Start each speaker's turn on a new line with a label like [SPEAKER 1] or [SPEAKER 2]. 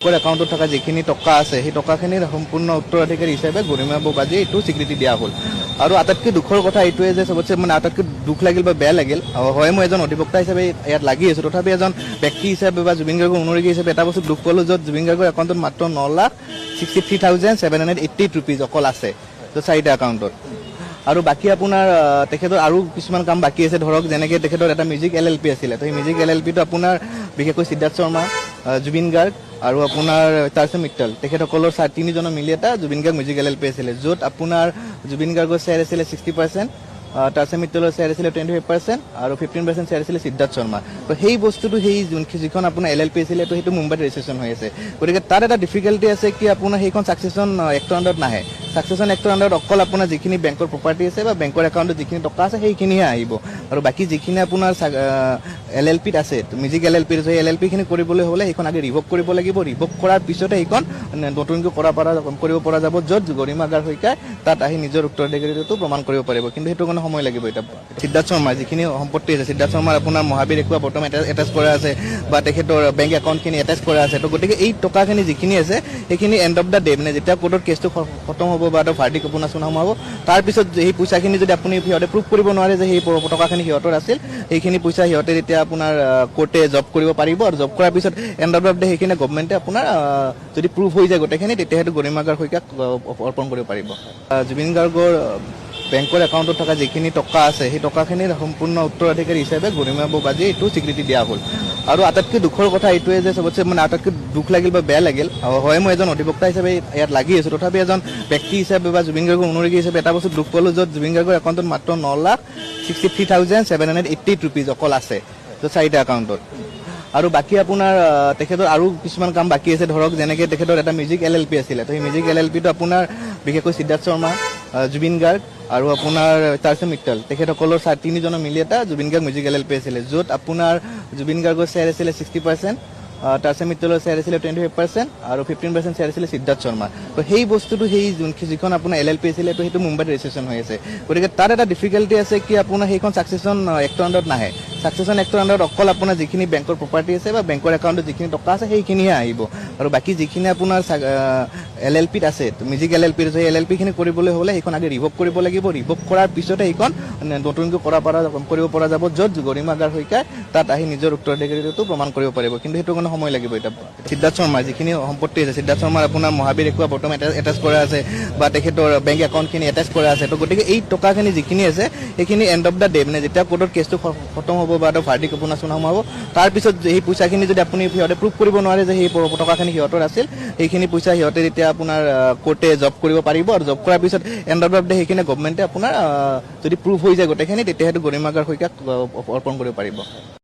[SPEAKER 1] একাউণ্টত থকা যিখিনি টকা আছে সেই টকাখিনিৰ সম্পূৰ্ণ উত্তৰাধিকাৰী হিচাপে গৰিমা বৌবাজীয়ে এইটো স্বীকৃতি দিয়া হ'ল। আৰু আটাইতকৈ দুখৰ কথা এইটোৱে যে চবতছে মানে আটাইতকৈ দুখ লাগিল বা বেয়া লাগিল, হয় মই এজন অধিবক্তা হিচাপে ইয়াত লাগি আছোঁ, তথাপি এজন ব্যক্তি হিচাপে বা জুবিন গাৰ্গৰ অনুৰাগী হিচাপে এটা বস্তু দুখ পালোঁ, য'ত জুবিন গাৰ্গৰ একাউণ্টত মাত্ৰ 9,63,788 ৰুপিজ অকল আছে, তো 4টা একাউণ্টত। আৰু বাকী আপোনাৰ তেখেতৰ আৰু কিছুমান কাম বাকী আছে, ধৰক যেনেকৈ তেখেতৰ এটা মিউজিক LLP আছিলে, তো সেই মিউজিক LLPটো আপোনাৰ বিশেষকৈ সিদ্ধাৰ্থ শৰ্মা, জুবিন গাৰ্গ আৰু আপোনাৰ তাৰছে মিট্টল তেখেতসকলৰ 3জনৰ মিলি এটা জুবিন গাৰ্গ মিউজিক LLP আছিলে, য'ত আপোনাৰ জুবিন গাৰ্গৰ শ্বেয়াৰ আছিলে 60%, তাৰছে মিট্টলৰ শ্বেয়াৰ আছিলে 25% আৰু 15% শ্বেয়াৰ আছিলে সিদ্ধাৰ্থ শৰ্মা। তো সেই বস্তুটো সেই যিখন আপোনাৰ LLP আছিলে, তো সেইটো মুম্বাইত ৰেজিষ্ট্ৰেশ্যন হৈ আছে। গতিকে তাত এটা ডিফিকাল্টি আছে কি আপোনাৰ সেইখন ছাকচেছন এক্টৰ আণ্ডাৰত নাহে। ছাকচেছন এক্টৰ আণ্ডাৰত অকল আপোনাৰ যিখিনি বেংকৰ প্ৰপাৰ্টি আছে বা বেংকৰ একাউণ্টত যিখিনি টকা আছে সেইখিনিহে আহিব, আৰু বাকী যিখিনি আপোনাৰ LLPত আছে, মিউজিক LLP সেই LLPখিনি কৰিবলৈ হ'লে সেইখন আগে ৰিভক কৰিব লাগিব। ৰিভক কৰাৰ পিছতে সেইখন নতুনকৈ কৰিব পৰা যাব, য'ত গৰিমা শইকীয়াই তাত আহি নিজৰ উত্তৰাধিকাৰীটো প্ৰমাণ কৰিব পাৰিব। কিন্তু সেইটো কাৰণে সময় লাগিব। এতিয়া সিদ্ধাৰ্থ শৰ্মা যিখিনি সম্পত্তি আছে, সিদ্ধাৰ্থ শৰ্মাৰ আপোনাৰ মহাবীৰ একুৱা বৰ্তমান এটাচ কৰা আছে বা তেখেতৰ বেংক একাউণ্টখিনি এটাচ কৰা আছে। তো গতিকে এই টকাখিনি যিখিনি আছে সেইখিনি এণ্ড অফ দ্য ডে, মানে যেতিয়া কোৰ্টত কেছটো খতম হ'ব বা ভাৰ্ডিক্ট আপোনাৰ শুনাব, তাৰপিছত সেই পইচাখিনি যদি আপুনি সিহঁতে প্ৰুভ কৰিব নোৱাৰে যে সেই টকাখিনি সিহঁতৰ আছিল, সেইখিনি পইচা সিহঁতে তেতিয়া আপোনাৰ কোৰ্টে জব কৰিব পাৰিব, আৰু জব কৰাৰ পিছত এণ্ড অফ দ্য ডে সেইখিনি গভৰ্ণমেণ্টে আপোনাৰ যদি প্ৰুভ হৈ যায় গোটেইখিনি, তেতিয়া সেইটো গৰিমা শইকীয়াক অৰ্পণ কৰিব পাৰিব। জুবিন গাৰ্গৰ বেংকৰ একাউণ্টত থকা যিখিনি টকা আছে সেই টকাখিনিৰ সম্পূৰ্ণ উত্তৰাধিকাৰী হিচাপে গৰিমা বৌবাজীয়ে এইটো স্বীকৃতি দিয়া হ'ল। আৰু আটাইতকৈ দুখৰ কথা এইটোৱে যে চবতছে মানে আটাইতকৈ দুখ লাগিল বা বেয়া লাগিল, হয় মই এজন অধিবক্তা হিচাপে ইয়াত লাগি আছোঁ, তথাপি এজন ব্যক্তি হিচাপে বা জুবিন গাৰ্গৰ অনুৰাগী হিচাপে এটা বস্তু দুখ পালোঁ, য'ত জুবিন গাৰ্গৰ একাউণ্টত মাত্ৰ 9,63,788 ৰুপিজ অকল আছে, তো 4টা একাউণ্টত। আৰু বাকী আপোনাৰ তেখেতৰ আৰু কিছুমান কাম বাকী আছে, ধৰক যেনেকৈ তেখেতৰ এটা মিউজিক LLP আছিলে, তো সেই মিউজিক LLPটো আপোনাৰ বিশেষকৈ সিদ্ধাৰ্থ শৰ্মা, জুবিন গাৰ্গ আৰু আপোনাৰ তাৰছে মিট্টল তেখেতসকলৰ 3জনৰ মিলি এটা জুবিন গাৰ্গ মিউজিক LLP আছিলে, য'ত আপোনাৰ জুবিন গাৰ্গৰ শ্বেয়াৰ আছিলে 60%, তাৰছে মিট্টলৰ শ্বেয়াৰ আছিলে 25% আৰু 15% শ্বেয়াৰ আছিলে সিদ্ধাৰ্থ শৰ্মা। তো সেই বস্তুটো সেই যিখন আপোনাৰ LLP আছিলে, তো সেইটো মুম্বাইত ৰেজিষ্ট্ৰেশ্যন হৈ আছে। গতিকে তাত এটা ডিফিকাল্টি আছে কি আপোনাৰ সেইখন ছাকচেছন এক্টৰ আণ্ডাৰত নাহে। ছাকচেছন এক্টৰ আণ্ডাৰত অকল আপোনাৰ যিখিনি বেংকৰ প্ৰপাৰ্টি আছে বা বেংকৰ একাউণ্টত যিখিনি টকা আছে সেইখিনিহে আহিব, আৰু বাকী যিখিনি আপোনাৰ LLPত আছে, মিউজিক LLP সেই LLPখিনি কৰিবলৈ হ'লে সেইখন আগে ৰিভক কৰিব লাগিব। ৰিভক কৰাৰ পিছতে সেইখন নতুনকৈ কৰিব পৰা যাব, য'ত গৰিমা শইকীয়াই তাত আহি নিজৰ উত্তৰাধিকাৰীটো প্ৰমাণ কৰিব পাৰিব। কিন্তু সেইটো কাৰণে সময় লাগিব। এতিয়া সিদ্ধাৰ্থ শৰ্মা যিখিনি সম্পত্তি আছে, সিদ্ধাৰ্থ শৰ্মাৰ আপোনাৰ মহাবীৰ একুৱা বৰ্তমান এটাচ কৰা আছে বা তেখেতৰ বেংক একাউণ্টখিনি এটাচ কৰা আছে। তো গতিকে এই টকাখিনি যিখিনি আছে সেইখিনি এণ্ড অফ দ্য ডে, মানে যেতিয়া কোৰ্টত কেছটো খতম হ'ব বা ভাৰ্ডিক্ট আপোনাৰ শুনাব, তাৰপিছত সেই পইচাখিনি যদি আপুনি সিহঁতে প্ৰুভ কৰিব নোৱাৰে যে সেই টকাখিনি সিহঁতৰ আছিল, সেইখিনি পইচা সিহঁতে তেতিয়া আপোনাৰ কোৰ্টে জব কৰিব পাৰিব, আৰু জব কৰাৰ পিছত এণ্ড অফ দ্য ডে সেইখিনি গভৰ্ণমেণ্টে আপোনাৰ যদি প্ৰুভ হৈ যায় গোটেইখিনি, তেতিয়া সেইটো গৰিমা শইকীয়াক অৰ্পণ কৰিব পাৰিব।